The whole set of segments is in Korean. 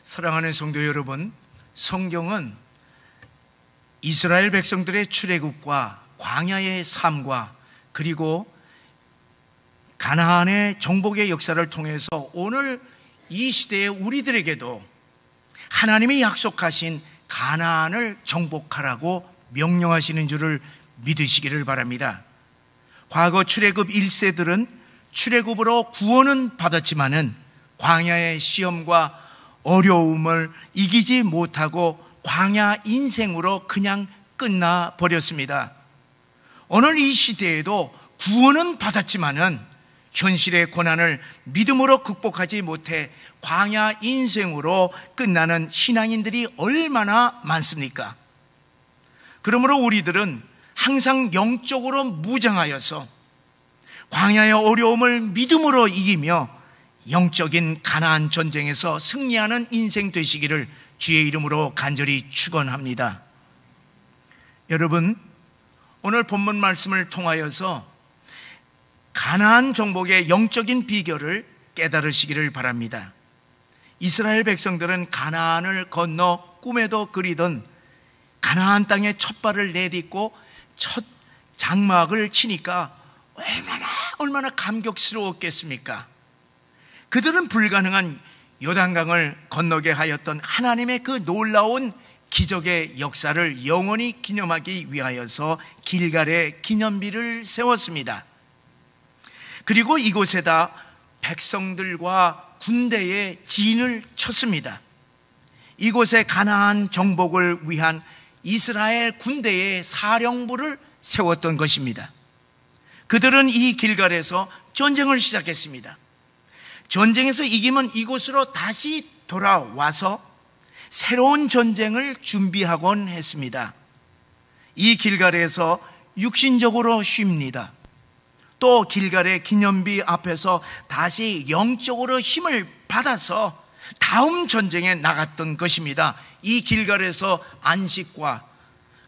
사랑하는 성도 여러분, 성경은 이스라엘 백성들의 출애굽과 광야의 삶과 그리고 가나안의 정복의 역사를 통해서 오늘 이 시대의 우리들에게도 하나님이 약속하신 가나안을 정복하라고 명령하시는 줄을 믿으시기를 바랍니다. 과거 출애굽 1세들은 출애굽으로 구원은 받았지만은 광야의 시험과 어려움을 이기지 못하고 광야 인생으로 그냥 끝나버렸습니다. 오늘 이 시대에도 구원은 받았지만은 현실의 고난을 믿음으로 극복하지 못해 광야 인생으로 끝나는 신앙인들이 얼마나 많습니까? 그러므로 우리들은 항상 영적으로 무장하여서 광야의 어려움을 믿음으로 이기며 영적인 가나안 전쟁에서 승리하는 인생 되시기를 주의 이름으로 간절히 축원합니다. 여러분, 오늘 본문 말씀을 통하여서 가나안 정복의 영적인 비결을 깨달으시기를 바랍니다. 이스라엘 백성들은 가나안을 건너 꿈에도 그리던 가나안 땅에 첫 발을 내딛고 첫 장막을 치니까 얼마나 감격스러웠겠습니까? 그들은 불가능한 요단강을 건너게 하였던 하나님의 그 놀라운 기적의 역사를 영원히 기념하기 위하여서 길갈에 기념비를 세웠습니다. 그리고 이곳에다 백성들과 군대의 진을 쳤습니다. 이곳에 가나안 정복을 위한 이스라엘 군대의 사령부를 세웠던 것입니다. 그들은 이 길갈에서 전쟁을 시작했습니다. 전쟁에서 이기면 이곳으로 다시 돌아와서 새로운 전쟁을 준비하곤 했습니다. 이 길갈에서 육신적으로 쉽니다. 또 길갈의 기념비 앞에서 다시 영적으로 힘을 받아서 다음 전쟁에 나갔던 것입니다. 이 길갈에서 안식과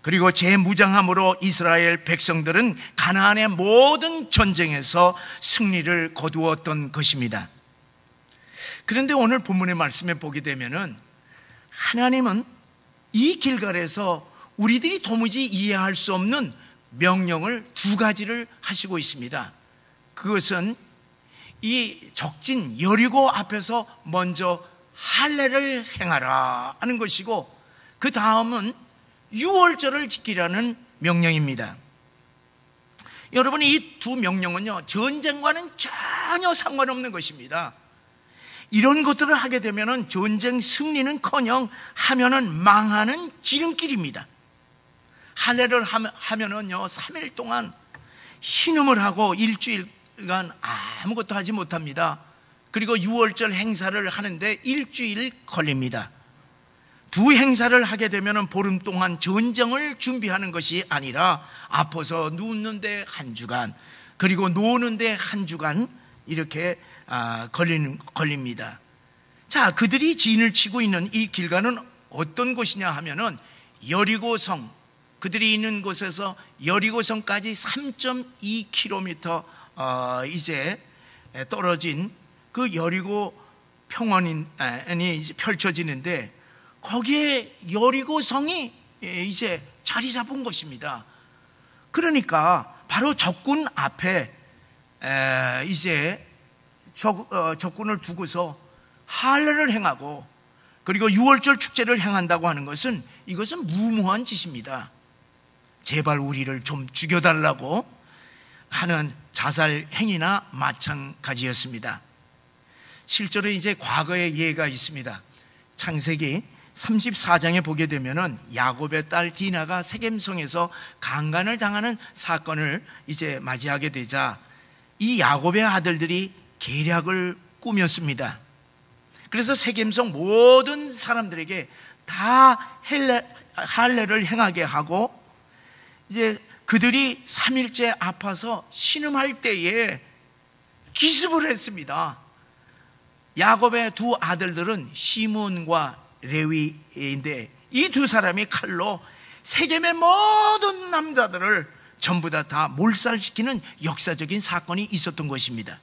그리고 재무장함으로 이스라엘 백성들은 가나안의 모든 전쟁에서 승리를 거두었던 것입니다. 그런데 오늘 본문의 말씀에 보게 되면은 하나님은 이 길갈에서 우리들이 도무지 이해할 수 없는 명령을 두 가지를 하시고 있습니다. 그것은 이 적진 여리고 앞에서 먼저 할례를 행하라 하는 것이고, 그 다음은 유월절을 지키라는 명령입니다. 여러분, 이 두 명령은요, 전쟁과는 전혀 상관없는 것입니다. 이런 것들을 하게 되면은 전쟁 승리는커녕 하면은 망하는 지름길입니다. 할례를 하면은요 3일 동안 신음을 하고 일주일간 아무것도 하지 못합니다. 그리고 유월절 행사를 하는데 일주일 걸립니다. 두 행사를 하게 되면은 보름 동안 전쟁을 준비하는 것이 아니라 아파서 눕는데 한 주간, 그리고 노는데 한 주간 이렇게 걸립니다. 자, 그들이 진을 치고 있는 이 길가는 어떤 곳이냐 하면은 여리고성, 그들이 있는 곳에서 여리고성까지 3.2km 이제 떨어진 그 여리고 평원이 펼쳐지는데, 거기에 여리고성이 이제 자리 잡은 것입니다. 그러니까 바로 적군 앞에 이제 적군을 두고서 할례를 행하고 그리고 유월절 축제를 행한다고 하는 것은, 이것은 무모한 짓입니다. 제발 우리를 좀 죽여달라고 하는 자살 행위나 마찬가지였습니다. 실제로 이제 과거의 예가 있습니다. 창세기 34장에 보게 되면은 야곱의 딸 디나가 세겜성에서 강간을 당하는 사건을 이제 맞이하게 되자 이 야곱의 아들들이 계략을 꾸몄습니다. 그래서 세겜성 모든 사람들에게 다 할례를 행하게 하고, 이제 그들이 3일째 아파서 신음할 때에 기습을 했습니다. 야곱의 두 아들들은 시몬과 레위인데, 이 두 사람이 칼로 세겜의 모든 남자들을 전부 다 몰살시키는 역사적인 사건이 있었던 것입니다.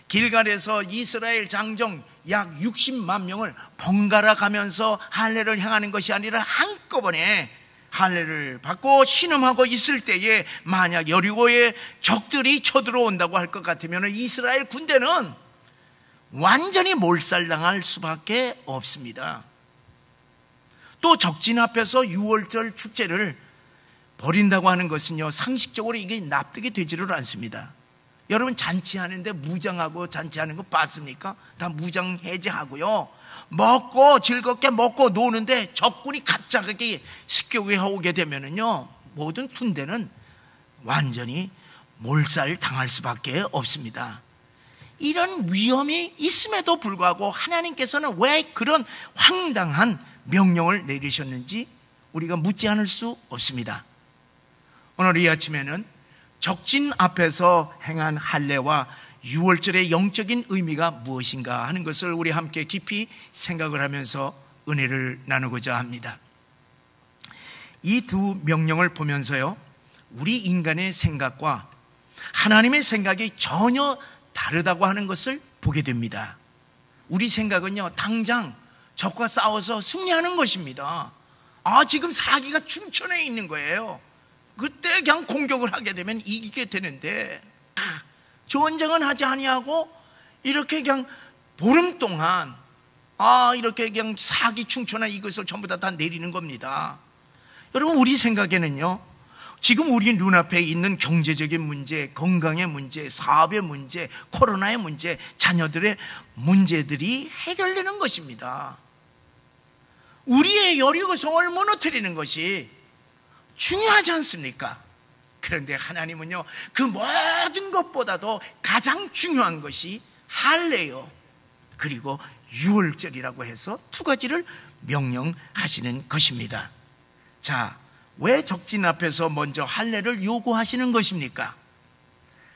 길갈에서 이스라엘 장정 약 60만 명을 번갈아 가면서 할례를 행하는 것이 아니라 한꺼번에 할례를 받고 신음하고 있을 때에 만약 여리고의 적들이 쳐들어온다고 할 것 같으면 이스라엘 군대는 완전히 몰살당할 수밖에 없습니다. 또 적진 앞에서 유월절 축제를 벌인다고 하는 것은요, 상식적으로 이게 납득이 되지를 않습니다. 여러분, 잔치하는데 무장하고 잔치하는 거 봤습니까? 다 무장 해제하고요, 먹고 즐겁게 먹고 노는데 적군이 갑자기 습격해 오게 되면은요, 모든 군대는 완전히 몰살 당할 수밖에 없습니다. 이런 위험이 있음에도 불구하고 하나님께서는 왜 그런 황당한 명령을 내리셨는지 우리가 묻지 않을 수 없습니다. 오늘 이 아침에는 적진 앞에서 행한 할례와 유월절의 영적인 의미가 무엇인가 하는 것을 우리 함께 깊이 생각을 하면서 은혜를 나누고자 합니다. 이 두 명령을 보면서요, 우리 인간의 생각과 하나님의 생각이 전혀 다르다고 하는 것을 보게 됩니다. 우리 생각은요, 당장 적과 싸워서 승리하는 것입니다. 지금 사기가 춘천에 있는 거예요. 그때 그냥 공격을 하게 되면 이기게 되는데, 전쟁은 하지 아니하고 이렇게 그냥 보름 동안 이렇게 그냥 사기 충천한 이것을 전부 다 내리는 겁니다. 여러분, 우리 생각에는요, 지금 우리 눈앞에 있는 경제적인 문제, 건강의 문제, 사업의 문제, 코로나의 문제, 자녀들의 문제들이 해결되는 것입니다. 우리의 여리고성을 무너뜨리는 것이 중요하지 않습니까? 그런데 하나님은요, 그 모든 것보다도 가장 중요한 것이 할례요, 그리고 유월절이라고 해서 두 가지를 명령하시는 것입니다. 자, 왜 적진 앞에서 먼저 할례를 요구하시는 것입니까?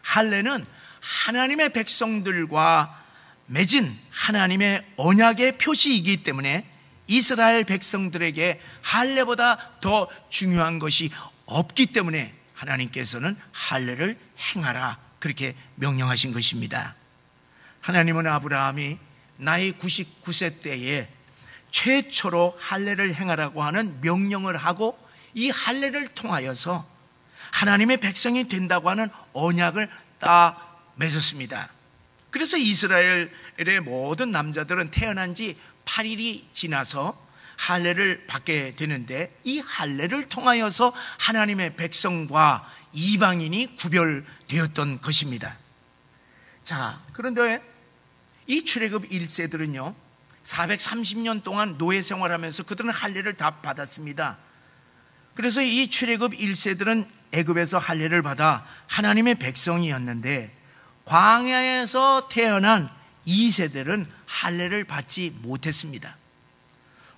할례는 하나님의 백성들과 맺은 하나님의 언약의 표시이기 때문에 이스라엘 백성들에게 할례보다 더 중요한 것이 없기 때문에 하나님께서는 할례를 행하라, 그렇게 명령하신 것입니다. 하나님은 아브라함이 나이 99세 때에 최초로 할례를 행하라고 하는 명령을 하고 이 할례를 통하여서 하나님의 백성이 된다고 하는 언약을 딱 맺었습니다. 그래서 이스라엘의 모든 남자들은 태어난 지 8일이 지나서 할례를 받게 되는데, 이 할례를 통하여서 하나님의 백성과 이방인이 구별되었던 것입니다. 자, 그런데 이 출애굽 1세들은요 430년 동안 노예 생활하면서 그들은 할례를 다 받았습니다. 그래서 이 출애굽 1세들은 애굽에서 할례를 받아 하나님의 백성이었는데, 광야에서 태어난 2세들은 할례를 받지 못했습니다.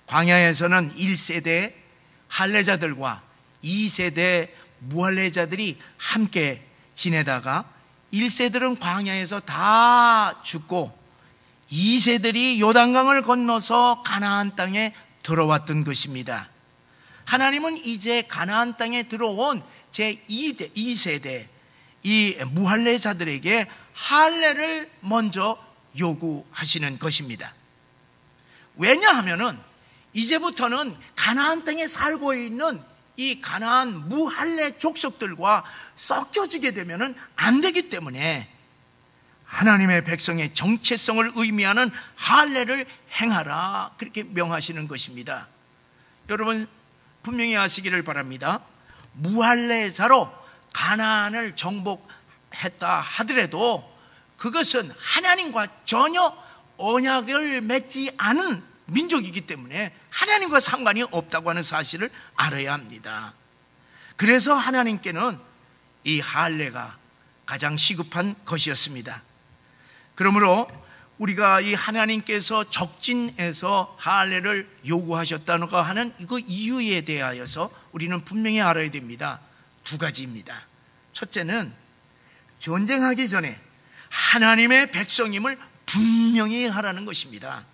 광야에서는 1세대 할례자들과 2세대 무할례자들이 함께 지내다가 1세들은 광야에서 다 죽고 2세들이 요단강을 건너서 가나안 땅에 들어왔던 것입니다. 하나님은 이제 가나안 땅에 들어온 제2세대 이 무할례자들에게 할례를 먼저 요구하시는 것입니다. 왜냐하면은 이제부터는 가나안 땅에 살고 있는 이 가나안 무할례 족속들과 섞여지게 되면은 안 되기 때문에 하나님의 백성의 정체성을 의미하는 할례를 행하라, 그렇게 명하시는 것입니다. 여러분, 분명히 아시기를 바랍니다. 무할례자로 가나안을 정복했다 하더라도 그것은 하나님과 전혀 언약을 맺지 않은 민족이기 때문에 하나님과 상관이 없다고 하는 사실을 알아야 합니다. 그래서 하나님께는 이 할례가 가장 시급한 것이었습니다. 그러므로 우리가 이 하나님께서 적진에서 할례를 요구하셨다고 하는 그 이유에 대하여서 우리는 분명히 알아야 됩니다. 두 가지입니다. 첫째는 전쟁하기 전에 하나님의 백성임을 분명히 하라는 것입니다.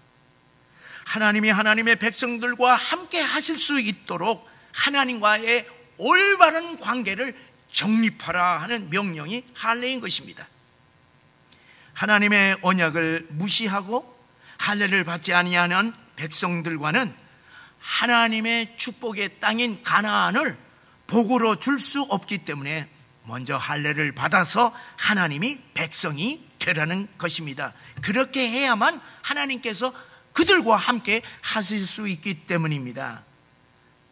하나님이 하나님의 백성들과 함께 하실 수 있도록 하나님과의 올바른 관계를 정립하라 하는 명령이 할례인 것입니다. 하나님의 언약을 무시하고 할례를 받지 아니하는 백성들과는 하나님의 축복의 땅인 가나안을 복으로 줄 수 없기 때문에 먼저 할례를 받아서 하나님이 백성이 되라는 것입니다. 그렇게 해야만 하나님께서 그들과 함께 하실 수 있기 때문입니다.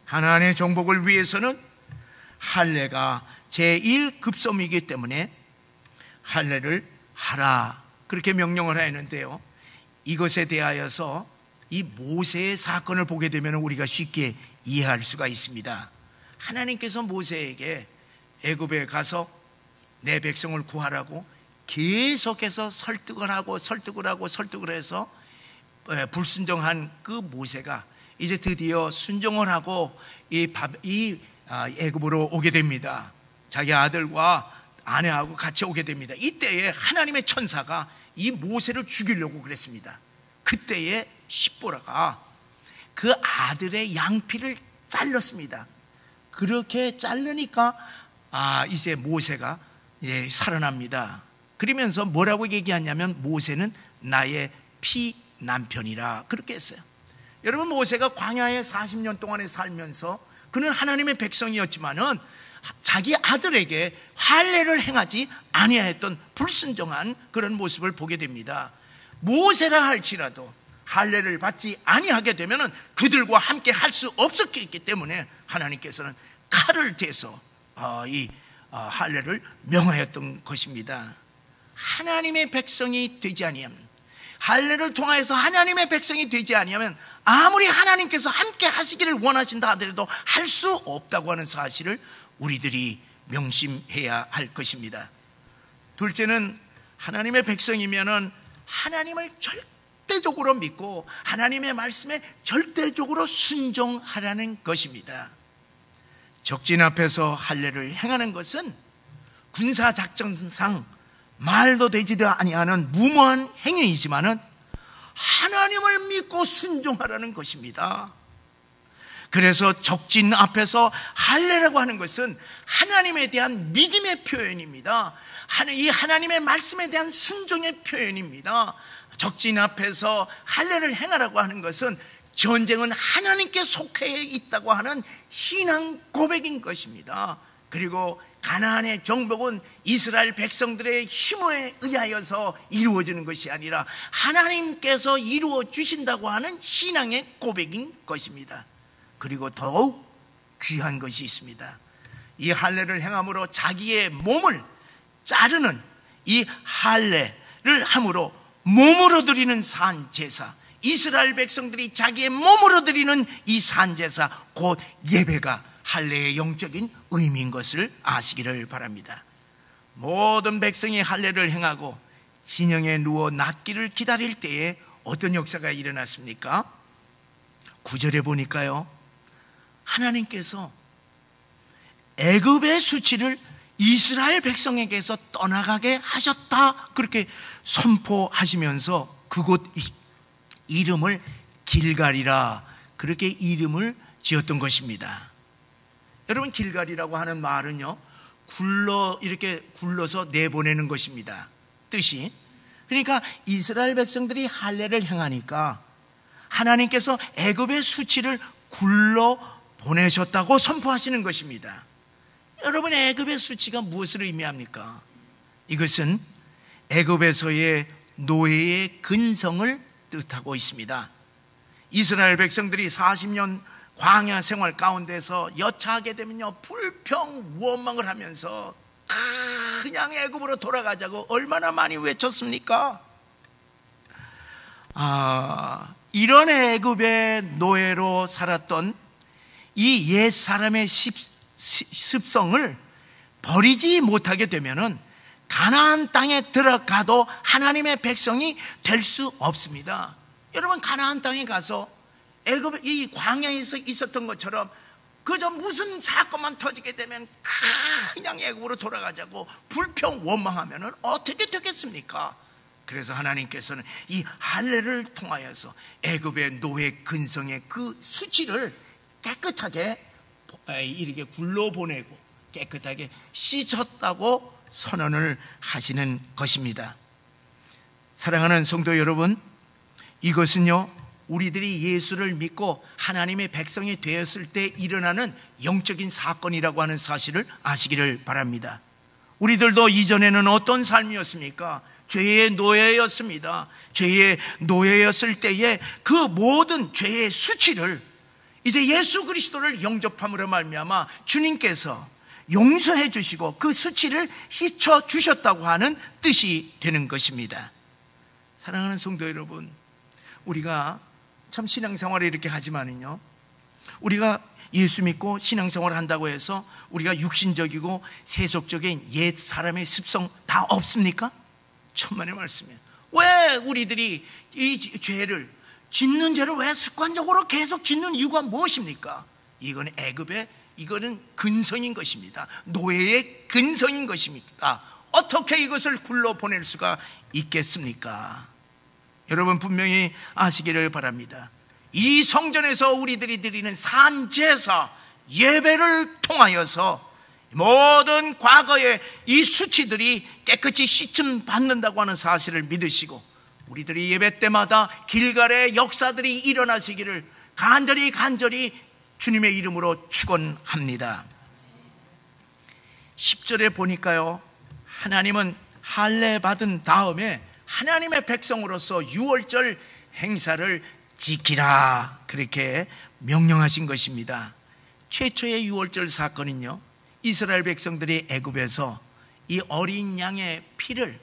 가나안의 정복을 위해서는 할례가 제1급선이기 때문에 할례를 하라 그렇게 명령을 하였는데요, 이것에 대하여서 이 모세의 사건을 보게 되면 우리가 쉽게 이해할 수가 있습니다. 하나님께서 모세에게 애굽에 가서 내 백성을 구하라고 계속해서 설득을 해서 불순종한 그 모세가 이제 드디어 순종을 하고 애굽으로 오게 됩니다. 자기 아들과 아내하고 같이 오게 됩니다. 이때에 하나님의 천사가 이 모세를 죽이려고 그랬습니다. 그때에 십보라가 그 아들의 양피를 잘랐습니다. 그렇게 자르니까 이제 모세가 살아납니다. 그러면서 뭐라고 얘기하냐면 모세는 나의 피남편이라 그렇게 했어요. 여러분, 모세가 광야에 40년 동안에 살면서 그는 하나님의 백성이었지만은 자기 아들에게 할례를 행하지 아니하였던 불순종한 그런 모습을 보게 됩니다. 모세라 할지라도 할례를 받지 아니하게 되면은 그들과 함께 할 수 없었기 때문에 하나님께서는 칼을 대서 이 할례를 명하였던 것입니다. 하나님의 백성이 되지 아니하면, 할례를 통하여서 하나님의 백성이 되지 아니하면 아무리 하나님께서 함께 하시기를 원하신다 하더라도 할 수 없다고 하는 사실을 우리들이 명심해야 할 것입니다. 둘째는 하나님의 백성이면은 하나님을 절대적으로 믿고 하나님의 말씀에 절대적으로 순종하라는 것입니다. 적진 앞에서 할례를 행하는 것은 군사작전상 말도 되지도 아니하는 무모한 행위이지만은 하나님을 믿고 순종하라는 것입니다. 그래서 적진 앞에서 할례라고 하는 것은 하나님에 대한 믿음의 표현입니다. 이 하나님의 말씀에 대한 순종의 표현입니다. 적진 앞에서 할례를 행하라고 하는 것은 전쟁은 하나님께 속해 있다고 하는 신앙 고백인 것입니다. 그리고 가나안의 정복은 이스라엘 백성들의 힘에 의하여서 이루어지는 것이 아니라 하나님께서 이루어 주신다고 하는 신앙의 고백인 것입니다. 그리고 더욱 귀한 것이 있습니다. 이 할례를 행함으로 자기의 몸을 자르는 이 할례를 함으로 몸으로 드리는 산제사, 이스라엘 백성들이 자기의 몸으로 드리는 이 산제사 곧 예배가 할례의 영적인 의미인 것을 아시기를 바랍니다. 모든 백성이 할례를 행하고 진영에 누워 낫기를 기다릴 때에 어떤 역사가 일어났습니까? 9절에 보니까요, 하나님께서 애굽의 수치를 이스라엘 백성에게서 떠나가게 하셨다 그렇게 선포하시면서 그곳 이름을 길갈이라 그렇게 이름을 지었던 것입니다. 여러분, 길갈이라고 하는 말은요, 이렇게 굴러서 내보내는 것입니다. 뜻이. 그러니까 이스라엘 백성들이 할례를 행하니까 하나님께서 애굽의 수치를 굴러 보내셨다고 선포하시는 것입니다. 여러분, 애굽의 수치가 무엇을 의미합니까? 이것은 애굽에서의 노예의 근성을 뜻하고 있습니다. 이스라엘 백성들이 40년 광야 생활 가운데서 여차하게 되면요, 불평 원망을 하면서 그냥 애굽으로 돌아가자고 얼마나 많이 외쳤습니까? 이런 애굽의 노예로 살았던 이 옛 사람의 습성을 버리지 못하게 되면은 가나안 땅에 들어가도 하나님의 백성이 될 수 없습니다. 여러분, 가나안 땅에 가서 애굽 이 광야에서 있었던 것처럼 그저 무슨 사건만 터지게 되면 그냥 애굽으로 돌아가자고 불평 원망하면은 어떻게 되겠습니까? 그래서 하나님께서는 이 할례를 통하여서 애굽의 노예 근성의 그 수치를 깨끗하게 이렇게 굴러보내고 깨끗하게 씻었다고 선언을 하시는 것입니다. 사랑하는 성도 여러분, 이것은요 우리들이 예수를 믿고 하나님의 백성이 되었을 때 일어나는 영적인 사건이라고 하는 사실을 아시기를 바랍니다. 우리들도 이전에는 어떤 삶이었습니까? 죄의 노예였습니다. 죄의 노예였을 때에 그 모든 죄의 수치를 이제 예수 그리스도를 영접함으로 말미암아 주님께서 용서해 주시고 그 수치를 씻어 주셨다고 하는 뜻이 되는 것입니다. 사랑하는 성도 여러분, 우리가 참 신앙생활을 이렇게 하지만은요, 우리가 예수 믿고 신앙생활을 한다고 해서 우리가 육신적이고 세속적인 옛 사람의 습성 다 없습니까? 천만의 말씀이에요. 왜 우리들이 이 죄를 짓는 죄를 왜 습관적으로 계속 짓는 이유가 무엇입니까? 이건 애굽의 이거는 근성인 것입니다. 노예의 근성인 것입니다. 어떻게 이것을 굴러보낼 수가 있겠습니까? 여러분 분명히 아시기를 바랍니다. 이 성전에서 우리들이 드리는 산제사 예배를 통하여서 모든 과거의 이 수치들이 깨끗이 씻음 받는다고 하는 사실을 믿으시고 우리들이 예배 때마다 길갈의 역사들이 일어나시기를 간절히 주님의 이름으로 축원합니다. 10절에 보니까요, 하나님은 할례 받은 다음에 하나님의 백성으로서 유월절 행사를 지키라 그렇게 명령하신 것입니다. 최초의 유월절 사건은요, 이스라엘 백성들이 애굽에서 이 어린 양의 피를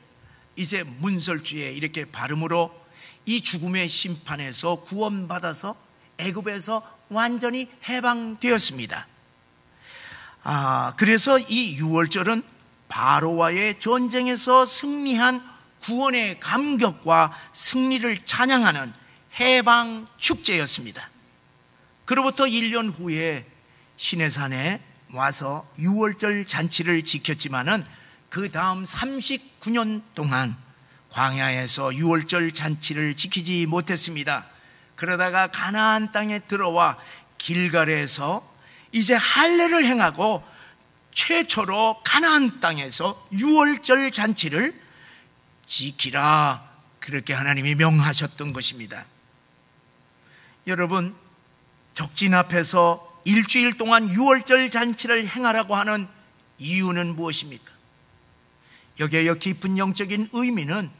이제 문설주에 이렇게 바름으로 이 죽음의 심판에서 구원받아서 애굽에서 완전히 해방되었습니다. 그래서 이 유월절은 바로와의 전쟁에서 승리한 구원의 감격과 승리를 찬양하는 해방 축제였습니다. 그로부터 1년 후에 시내산에 와서 유월절 잔치를 지켰지만은 그 다음 39년 동안 광야에서 유월절 잔치를 지키지 못했습니다. 그러다가 가나안 땅에 들어와 길갈에서 이제 할례를 행하고 최초로 가나안 땅에서 유월절 잔치를 지키라 그렇게 하나님이 명하셨던 것입니다. 여러분, 적진 앞에서 일주일 동안 유월절 잔치를 행하라고 하는 이유는 무엇입니까? 여기에 깊은 영적인 의미는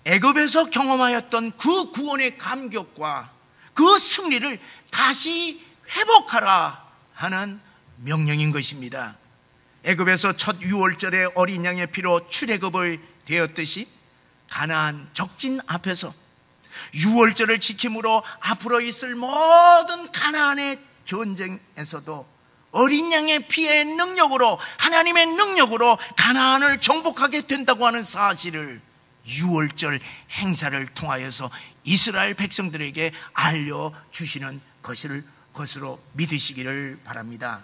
애굽에서 경험하였던 그 구원의 감격과 그 승리를 다시 회복하라 하는 명령인 것입니다. 애굽에서 첫 유월절에 어린 양의 피로 출애굽을 되었듯이 가나안 적진 앞에서 유월절을 지킴으로 앞으로 있을 모든 가나안의 전쟁에서도 어린 양의 피의 능력으로, 하나님의 능력으로 가나안을 정복하게 된다고 하는 사실을 유월절 행사를 통하여서 이스라엘 백성들에게 알려주시는 것으로 믿으시기를 바랍니다.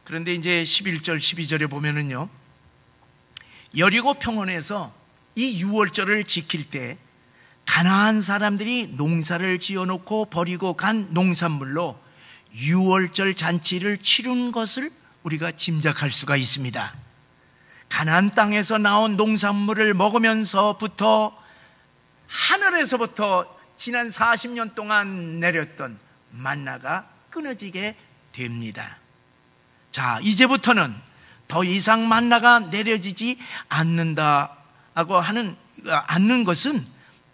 그런데 이제 11절 12절에 보면은요, 여리고 평원에서 이 유월절을 지킬 때 가나안 사람들이 농사를 지어놓고 버리고 간 농산물로 유월절 잔치를 치른 것을 우리가 짐작할 수가 있습니다. 가나안 땅에서 나온 농산물을 먹으면서부터 하늘에서부터 지난 40년 동안 내렸던 만나가 끊어지게 됩니다. 자, 이제부터는 더 이상 만나가 내려지지 않는다고 않는 것은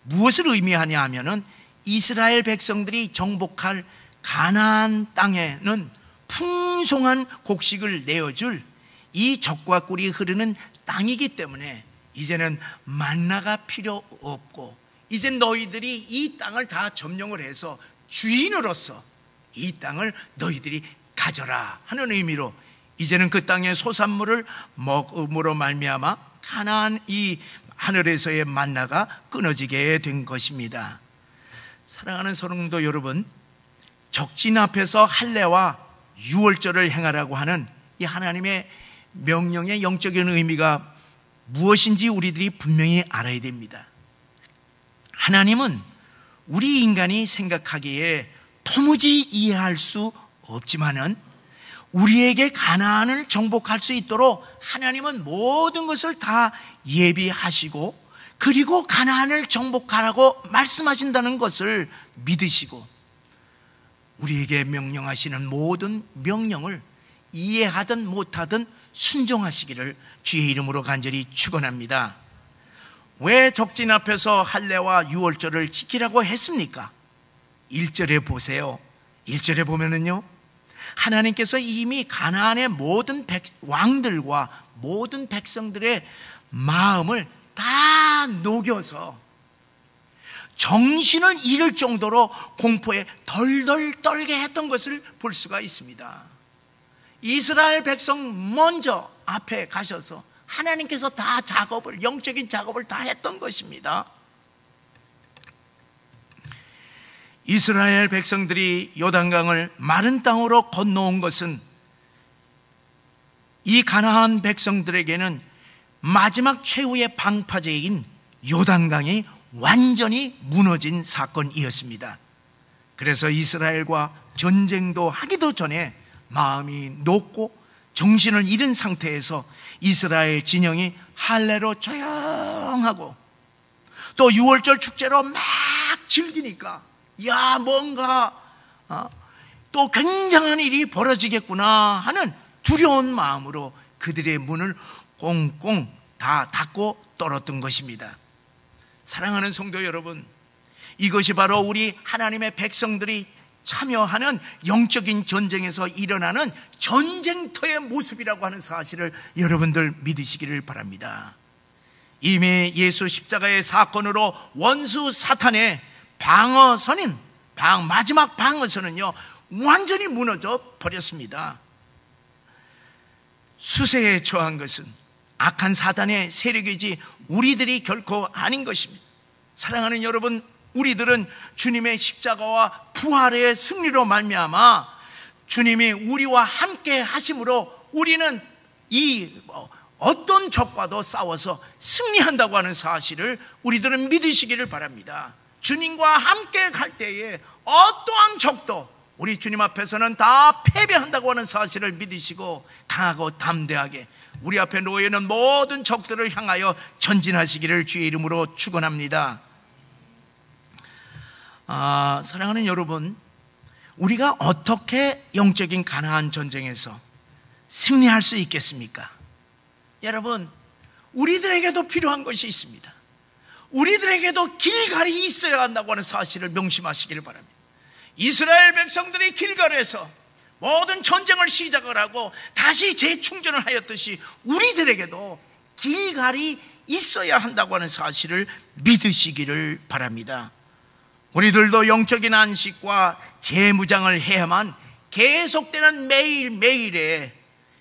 무엇을 의미하냐 하면은 이스라엘 백성들이 정복할 가나안 땅에는 풍성한 곡식을 내어줄 이 젖과 꿀이 흐르는 땅이기 때문에 이제는 만나가 필요 없고 이제 너희들이 이 땅을 다 점령을 해서 주인으로서 이 땅을 너희들이 가져라 하는 의미로 이제는 그 땅의 소산물을 먹음으로 말미암아 가나안 이 하늘에서의 만나가 끊어지게 된 것입니다. 사랑하는 성도 여러분, 적진 앞에서 할례와 유월절을 행하라고 하는 이 하나님의 명령의 영적인 의미가 무엇인지 우리들이 분명히 알아야 됩니다. 하나님은 우리 인간이 생각하기에 도무지 이해할 수 없지만은 우리에게 가나안을 정복할 수 있도록 하나님은 모든 것을 다 예비하시고 그리고 가나안을 정복하라고 말씀하신다는 것을 믿으시고 우리에게 명령하시는 모든 명령을 이해하든 못하든 순종하시기를 주의 이름으로 간절히 축원합니다. 왜 적진 앞에서 할례와 유월절을 지키라고 했습니까? 1절에 보세요. 1절에 보면은요, 하나님께서 이미 가나안의 모든 왕들과 모든 백성들의 마음을 다 녹여서 정신을 잃을 정도로 공포에 덜덜 떨게 했던 것을 볼 수가 있습니다. 이스라엘 백성 먼저 앞에 가셔서 하나님께서 다 영적인 작업을 다 했던 것입니다. 이스라엘 백성들이 요단강을 마른 땅으로 건너온 것은 이 가나안 백성들에게는 마지막 최후의 방파제인 요단강이 완전히 무너진 사건이었습니다. 그래서 이스라엘과 전쟁도 하기도 전에 마음이 녹고 정신을 잃은 상태에서 이스라엘 진영이 할례로 조용하고 또 유월절 축제로 막 즐기니까 뭔가 또 굉장한 일이 벌어지겠구나 하는 두려운 마음으로 그들의 문을 꽁꽁 다 닫고 떨었던 것입니다. 사랑하는 성도 여러분, 이것이 바로 우리 하나님의 백성들이 참여하는 영적인 전쟁에서 일어나는 전쟁터의 모습이라고 하는 사실을 여러분들 믿으시기를 바랍니다. 이미 예수 십자가의 사건으로 원수 사탄의 마지막 방어선은요 완전히 무너져 버렸습니다. 수세에 처한 것은 악한 사단의 세력이지 우리들이 결코 아닌 것입니다. 사랑하는 여러분, 우리들은 주님의 십자가와 부활의 승리로 말미암아 주님이 우리와 함께 하심으로 우리는 어떤 적과도 싸워서 승리한다고 하는 사실을 우리들은 믿으시기를 바랍니다. 주님과 함께 갈 때에 어떠한 적도 우리 주님 앞에서는 다 패배한다고 하는 사실을 믿으시고 강하고 담대하게 우리 앞에 놓여있는 모든 적들을 향하여 전진하시기를 주의 이름으로 축원합니다. 사랑하는 여러분, 우리가 어떻게 영적인 가나안 전쟁에서 승리할 수 있겠습니까? 여러분, 우리들에게도 필요한 것이 있습니다. 우리들에게도 길갈이 있어야 한다고 하는 사실을 명심하시기를 바랍니다. 이스라엘 백성들이 길갈에서 모든 전쟁을 시작을 하고 다시 재충전을 하였듯이 우리들에게도 길갈이 있어야 한다고 하는 사실을 믿으시기를 바랍니다. 우리들도 영적인 안식과 재무장을 해야만 계속되는 매일매일의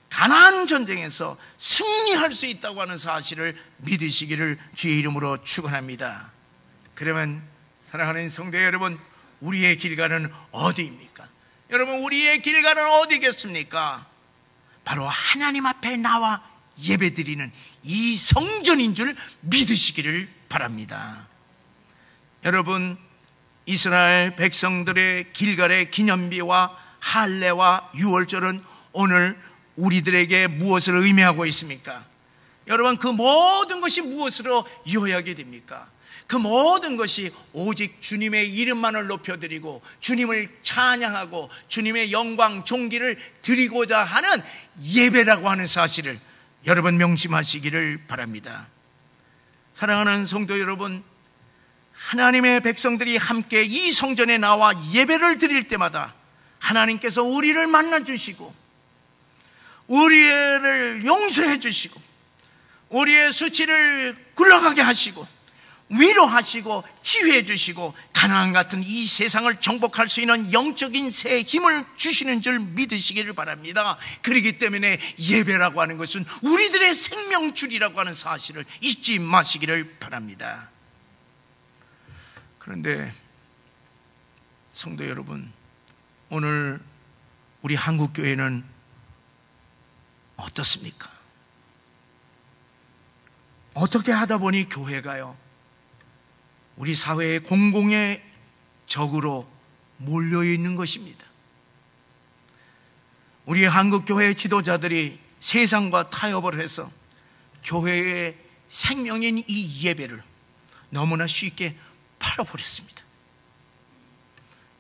가나안 전쟁에서 승리할 수 있다고 하는 사실을 믿으시기를 주의 이름으로 축원합니다. 그러면 사랑하는 성도 여러분, 우리의 길가는 어디입니까? 여러분, 우리의 길가는 어디겠습니까? 바로 하나님 앞에 나와 예배드리는 이 성전인 줄 믿으시기를 바랍니다. 여러분, 이스라엘 백성들의 길갈의 기념비와 할례와 유월절은 오늘 우리들에게 무엇을 의미하고 있습니까? 여러분, 그 모든 것이 무엇으로 요약이 됩니까? 그 모든 것이 오직 주님의 이름만을 높여드리고 주님을 찬양하고 주님의 영광 존귀를 드리고자 하는 예배라고 하는 사실을 여러분 명심하시기를 바랍니다. 사랑하는 성도 여러분, 하나님의 백성들이 함께 이 성전에 나와 예배를 드릴 때마다 하나님께서 우리를 만나주시고 우리를 용서해 주시고 우리의 수치를 굴러가게 하시고 위로하시고 치유해 주시고 가나안 같은 이 세상을 정복할 수 있는 영적인 새 힘을 주시는 줄 믿으시기를 바랍니다. 그렇기 때문에 예배라고 하는 것은 우리들의 생명줄이라고 하는 사실을 잊지 마시기를 바랍니다. 그런데 성도 여러분, 오늘 우리 한국교회는 어떻습니까? 어떻게 하다 보니 교회가요, 우리 사회의 공공의 적으로 몰려있는 것입니다. 우리 한국교회 지도자들이 세상과 타협을 해서 교회의 생명인 이 예배를 너무나 쉽게 팔아버렸습니다.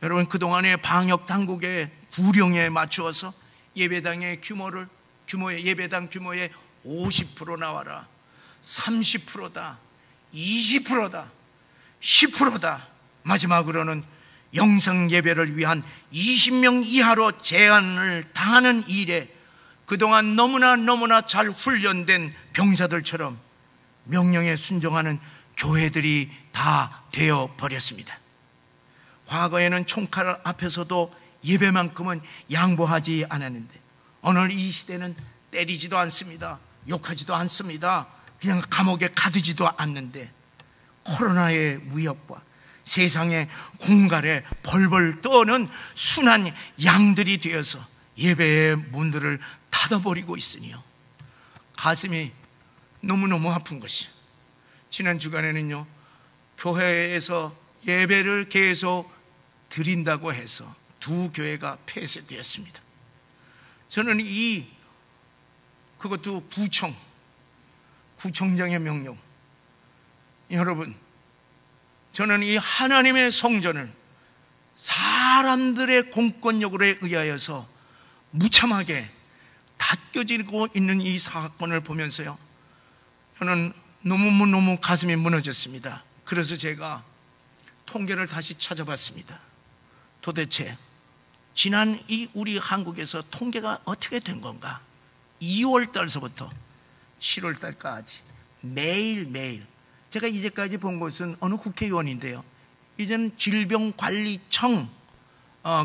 여러분, 그동안의 방역 당국의 구령에 맞추어서 예배당의 규모의 예배당 규모의 50% 나와라, 30%다, 20%다, 10%다, 마지막으로는 영상 예배를 위한 20명 이하로 제한을 당하는 일에 그동안 너무나 잘 훈련된 병사들처럼 명령에 순종하는 교회들이 다 되어버렸습니다. 과거에는 총칼 앞에서도 예배만큼은 양보하지 않았는데 오늘 이 시대는 때리지도 않습니다. 욕하지도 않습니다. 그냥 감옥에 가두지도 않는데 코로나의 위협과 세상의 공갈에 벌벌 떠는 순한 양들이 되어서 예배의 문들을 닫아버리고 있으니요, 가슴이 너무너무 아픈 것이, 지난 주간에는요 교회에서 예배를 계속 드린다고 해서 두 교회가 폐쇄되었습니다. 저는 그것도 구청장의 명령, 여러분, 저는 이 하나님의 성전을 사람들의 공권력으로 의하여서 무참하게 닫혀지고 있는 이 사건을 보면서요, 저는 너무 가슴이 무너졌습니다. 그래서 제가 통계를 다시 찾아봤습니다. 도대체 지난 우리 한국에서 통계가 어떻게 된 건가? 2월 달서부터 7월 달까지 매일매일, 제가 이제까지 본 것은 어느 국회의원인데요, 이제는 질병관리청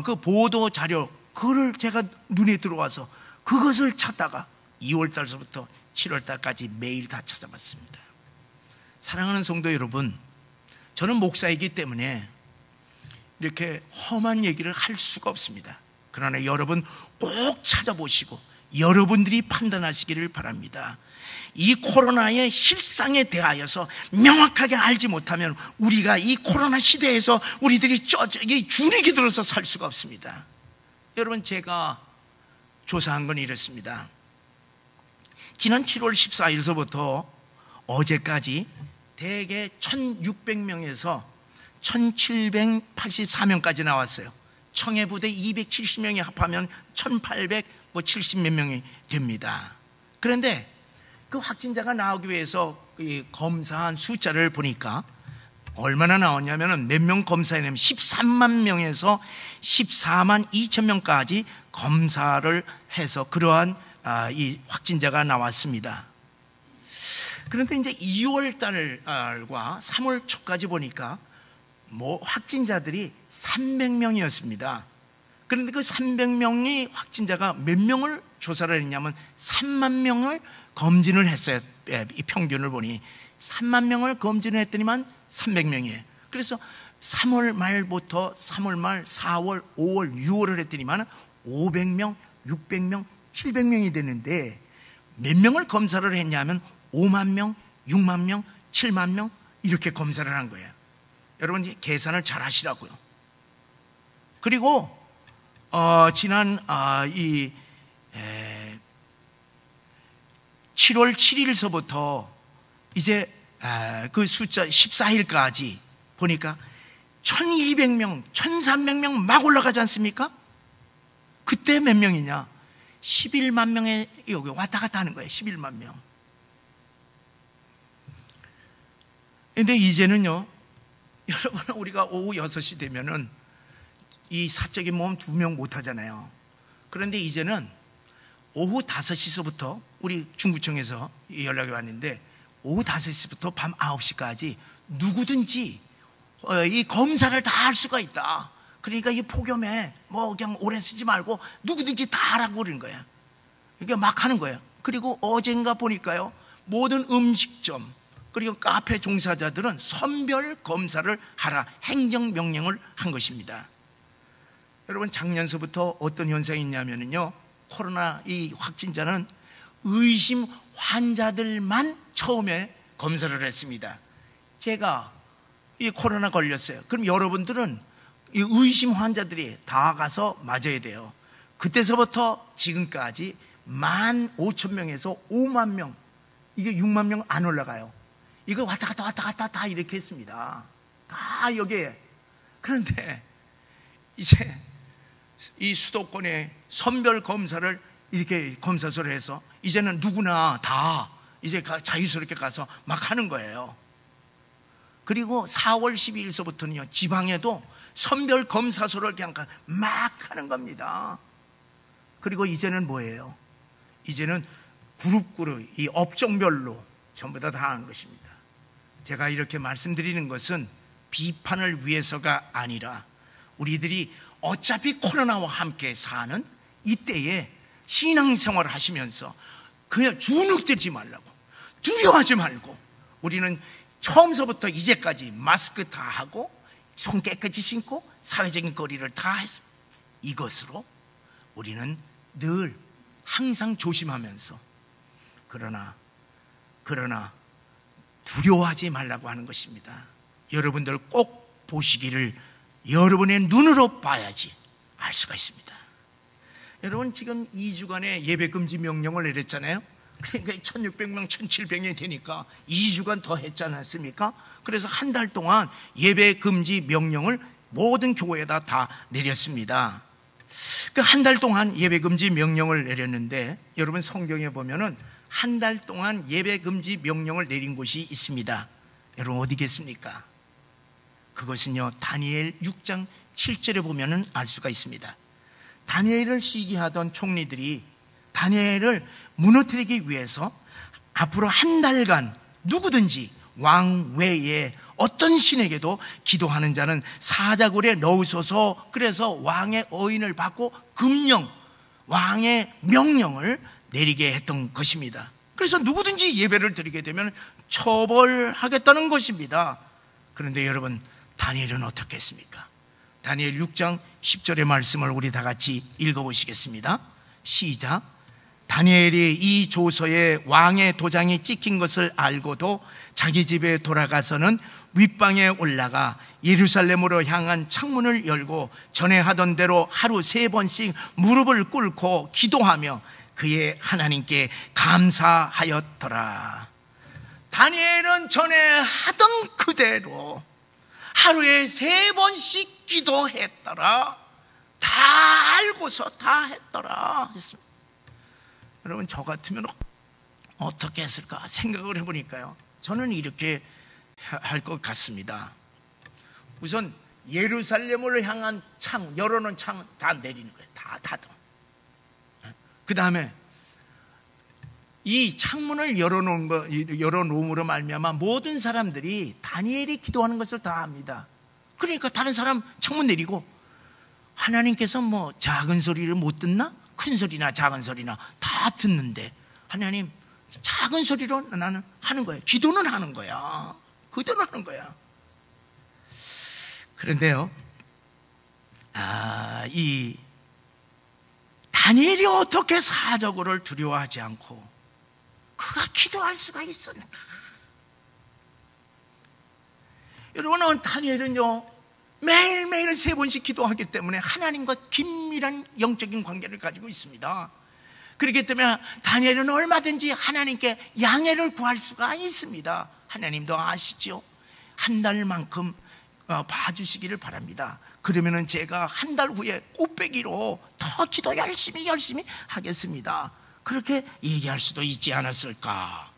그 보도 자료, 그거를 제가 눈에 들어와서 그것을 찾다가 2월 달서부터 7월 달까지 매일 다 찾아봤습니다. 사랑하는 성도 여러분, 저는 목사이기 때문에 이렇게 험한 얘기를 할 수가 없습니다. 그러나 여러분 꼭 찾아보시고 여러분들이 판단하시기를 바랍니다. 이 코로나의 실상에 대하여서 명확하게 알지 못하면 우리가 이 코로나 시대에서 우리들이 주눅이 들어서 살 수가 없습니다. 여러분, 제가 조사한 건 이렇습니다. 지난 7월 14일서부터 어제까지 대개 1600명에서 1784명까지 나왔어요. 청해부대 270명이 합하면 1870 몇 명이 됩니다. 그런데 그 확진자가 나오기 위해서 검사한 숫자를 보니까 얼마나 나왔냐면, 몇 명 검사했냐면 13만 명에서 14만 2천 명까지 검사를 해서 그러한 이 확진자가 나왔습니다. 그런데 이제 2월 달과 3월 초까지 보니까 확진자들이 300명이었습니다. 그런데 그 300명이 확진자가 몇 명을 조사를 했냐면 3만 명을 검진을 했어요. 이 평균을 보니 3만 명을 검진을 했더니만 300명이에요. 그래서 3월 말부터 3월 말, 4월, 5월, 6월을 했더니만 500명, 600명, 700명이 되는데 몇 명을 검사를 했냐면 5만 명, 6만 명, 7만 명 이렇게 검사를 한 거예요. 여러분 계산을 잘 하시라고요. 그리고 지난 7월 7일서부터 이제 그 숫자 14일까지 보니까 1200명, 1300명 막 올라가지 않습니까? 그때 몇 명이냐? 11만 명에 여기 왔다 갔다 하는 거예요. 11만 명. 근데 이제는요, 여러분, 우리가 오후 6시 되면은 이 사적인 모험 2명 못 하잖아요. 그런데 이제는 오후 5시서부터 우리 중구청에서 연락이 왔는데 오후 5시부터 밤 9시까지 누구든지 이 검사를 다 할 수가 있다. 그러니까 이 폭염에 그냥 오래 쓰지 말고 누구든지 다 하라고 그러는 거야. 이게 막 하는 거예요. 그리고 어젠가 보니까요, 모든 음식점 그리고 카페 종사자들은 선별 검사를 하라 행정명령을 한 것입니다. 여러분, 작년서부터 어떤 현상이 있냐면요, 코로나 이 확진자는 의심 환자들만 처음에 검사를 했습니다. 제가 이 코로나 걸렸어요. 그럼 여러분들은 이 의심 환자들이 다 가서 맞아야 돼요. 그때서부터 지금까지 15,000명에서 5만 명, 이게 6만 명 안 올라가요. 이거 왔다 갔다 다 이렇게 했습니다. 다 여기에. 그런데 이제 이 수도권의 선별 검사를 이렇게 검사소를 해서 이제는 누구나 다 이제 자유스럽게 가서 막 하는 거예요. 그리고 4월 12일서부터는요, 지방에도 선별 검사소를 그냥 막 하는 겁니다. 그리고 이제는 뭐예요? 이제는 그룹, 이 업종별로 전부 다 하는 것입니다. 제가 이렇게 말씀드리는 것은 비판을 위해서가 아니라 우리들이 어차피 코로나와 함께 사는 이때에 신앙생활을 하시면서 그냥 주눅들지 말라고, 두려워하지 말고, 우리는 처음서부터 이제까지 마스크 다 하고 손 깨끗이 씻고 사회적인 거리를 다 했습니다. 이것으로 우리는 늘 항상 조심하면서, 그러나 두려워하지 말라고 하는 것입니다. 여러분들 꼭 보시기를, 여러분의 눈으로 봐야지 알 수가 있습니다. 여러분, 지금 2주간의 예배금지 명령을 내렸잖아요. 그러니까 1600명, 1700명이 되니까 2주간 더 했지 않았습니까? 그래서 한 달 동안 예배금지 명령을 모든 교회에다 다 내렸습니다. 그 한 달 동안 예배금지 명령을 내렸는데, 여러분 성경에 보면은 한 달 동안 예배금지 명령을 내린 곳이 있습니다. 여러분 어디겠습니까? 그것은요, 다니엘 6장 7절에 보면은 알 수가 있습니다. 다니엘을 시기하던 총리들이 다니엘을 무너뜨리기 위해서 앞으로 한 달간 누구든지 왕 외에 어떤 신에게도 기도하는 자는 사자굴에 넣으소서, 그래서 왕의 어인을 받고 금령, 왕의 명령을 내리게 했던 것입니다. 그래서 누구든지 예배를 드리게 되면 처벌하겠다는 것입니다. 그런데 여러분, 다니엘은 어떻게 했습니까? 다니엘 6장 10절의 말씀을 우리 다 같이 읽어보시겠습니다. 시작. 다니엘이 이 조서에 왕의 도장이 찍힌 것을 알고도 자기 집에 돌아가서는 윗방에 올라가 예루살렘으로 향한 창문을 열고 전에 하던 대로 하루 3번씩 무릎을 꿇고 기도하며 그의 하나님께 감사하였더라. 다니엘은 전에 하던 그대로 하루에 3번씩 기도했더라. 다 알고서 다 했더라 했습니다. 여러분, 저 같으면 어떻게 했을까 생각을 해보니까요, 저는 이렇게 할 것 같습니다. 우선 예루살렘을 향한 창, 열어놓은 창 다 내리는 거예요. 다 닫아. 그 다음에 이 창문을 열어놓음으로 말미암아 모든 사람들이 다니엘이 기도하는 것을 다 합니다. 그러니까 다른 사람 창문 내리고, 하나님께서 뭐 작은 소리를 못 듣나? 큰 소리나 작은 소리나 다 듣는데 하나님 작은 소리로 나는 하는 거예요. 기도는 하는 거야. 그대로 하는 거야. 그런데요, 이 다니엘이 어떻게 사자굴을 두려워하지 않고 그가 기도할 수가 있었는가? 여러분, 다니엘은요 매일매일 3번씩 기도하기 때문에 하나님과 긴밀한 영적인 관계를 가지고 있습니다. 그렇기 때문에 다니엘은 얼마든지 하나님께 양해를 구할 수가 있습니다. 하나님도 아시죠? 한 달만큼 봐주시기를 바랍니다. 그러면은 제가 한 달 후에 꽃배기로 더 기도 열심히 하겠습니다. 그렇게 얘기할 수도 있지 않았을까?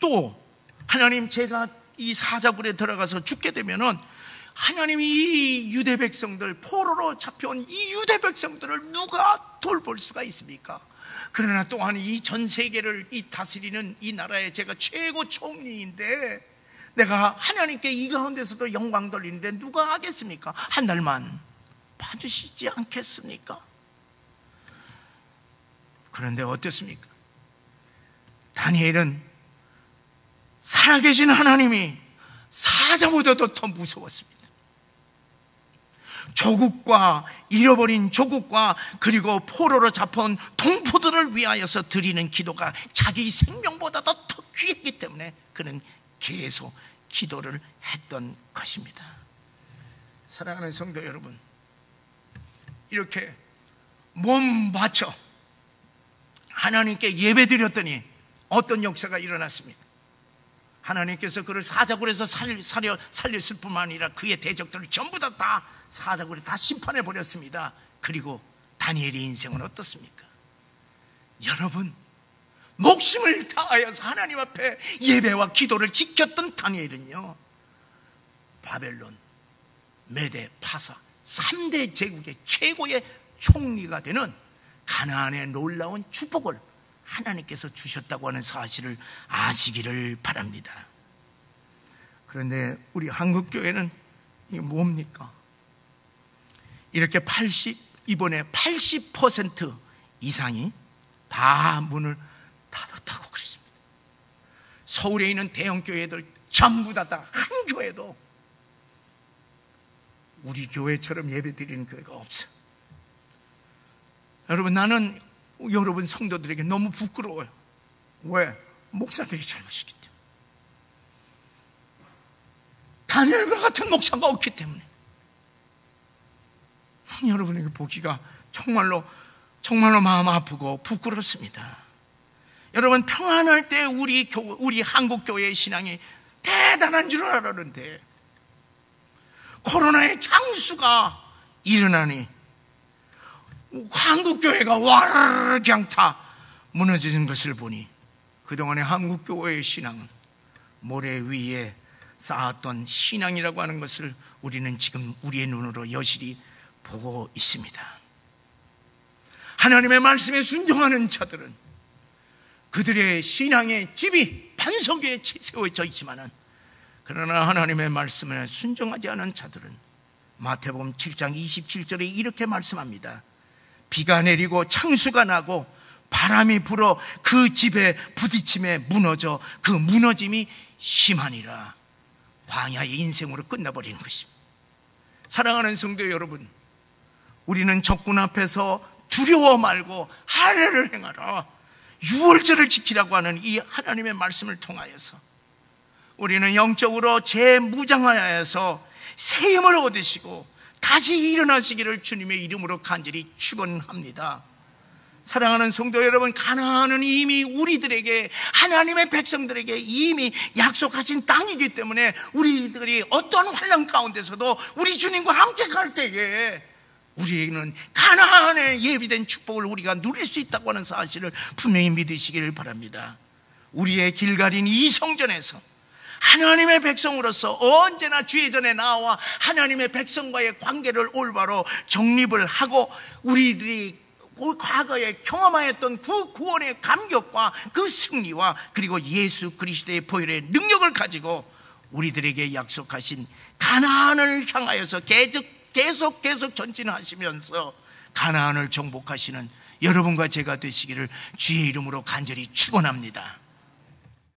또 하나님, 제가 이 사자굴에 들어가서 죽게 되면은 하나님이 이 유대 백성들, 포로로 잡혀온 이 유대 백성들을 누가 돌볼 수가 있습니까? 그러나 또한 이 전 세계를 다스리는 이 나라의 제가 최고 총리인데 내가 하나님께 이 가운데서도 영광 돌리는데 누가 하겠습니까? 한 달만 봐주시지 않겠습니까? 그런데 어떻습니까? 다니엘은 살아계신 하나님이 사자보다도 더 무서웠습니다. 조국과 잃어버린 조국과 그리고 포로로 잡혀온 동포들을 위하여서 드리는 기도가 자기 생명보다도 더 귀했기 때문에 그는 계속 기도를 했던 것입니다. 사랑하는 성도 여러분, 이렇게 몸 바쳐 하나님께 예배 드렸더니 어떤 역사가 일어났습니까? 하나님께서 그를 사자굴에서 살렸을 뿐만 아니라 그의 대적들을 전부 다 사자굴에 다 심판해 버렸습니다. 그리고 다니엘의 인생은 어떻습니까? 여러분, 목숨을 다하여서 하나님 앞에 예배와 기도를 지켰던 다니엘은요, 바벨론, 메대, 파사 3대 제국의 최고의 총리가 되는 가나안의 놀라운 축복을 하나님께서 주셨다고 하는 사실을 아시기를 바랍니다. 그런데 우리 한국교회는 이게 뭡니까? 이렇게 이번에 80% 이상이 다 문을 닫았다고 그랬습니다. 서울에 있는 대형 교회들 전부 다 한 교회도 우리 교회처럼 예배 드리는 교회가 없어요. 여러분, 나는 여러분 성도들에게 너무 부끄러워요. 왜? 목사들이 잘못이기 때문에. 다니엘과 같은 목사가 없기 때문에. 여러분에게 보기가 정말로 마음 아프고 부끄럽습니다. 여러분, 평안할 때 우리 한국 교회의 신앙이 대단한 줄 알았는데 코로나의 장수가 일어나니 한국 교회가 와르르 그냥 다 무너지는 것을 보니 그동안의 한국 교회의 신앙은 모래 위에 쌓았던 신앙이라고 하는 것을 우리는 지금 우리의 눈으로 여실히 보고 있습니다. 하나님의 말씀에 순종하는 자들은 그들의 신앙의 집이 반석 위에 세워져 있지만은, 그러나 하나님의 말씀에 순종하지 않은 자들은 마태복음 7장 27절에 이렇게 말씀합니다. 비가 내리고 창수가 나고 바람이 불어 그 집에 부딪힘에 무너져 그 무너짐이 심하니라. 광야의 인생으로 끝나버리는 것입니다. 사랑하는 성도 여러분, 우리는 적군 앞에서 두려워 말고 할례를 행하라, 유월절을 지키라고 하는 이 하나님의 말씀을 통하여서 우리는 영적으로 재무장하여서 새 힘을 얻으시고 다시 일어나시기를 주님의 이름으로 간절히 축원합니다. 사랑하는 성도 여러분, 가나안은 이미 우리들에게, 하나님의 백성들에게 이미 약속하신 땅이기 때문에 우리들이 어떤 환난 가운데서도 우리 주님과 함께 갈 때에 우리에게는 가나안에 예비된 축복을 우리가 누릴 수 있다고 하는 사실을 분명히 믿으시기를 바랍니다. 우리의 길가린 이 성전에서 하나님의 백성으로서 언제나 주의 전에 나와 하나님의 백성과의 관계를 올바로 정립을 하고 우리들이 과거에 경험하였던 그 구원의 감격과 그 승리와 그리고 예수 그리스도의 보혈의 능력을 가지고 우리들에게 약속하신 가나안을 향하여서 계속 전진하시면서 가나안을 정복하시는 여러분과 제가 되시기를 주의 이름으로 간절히 축원합니다.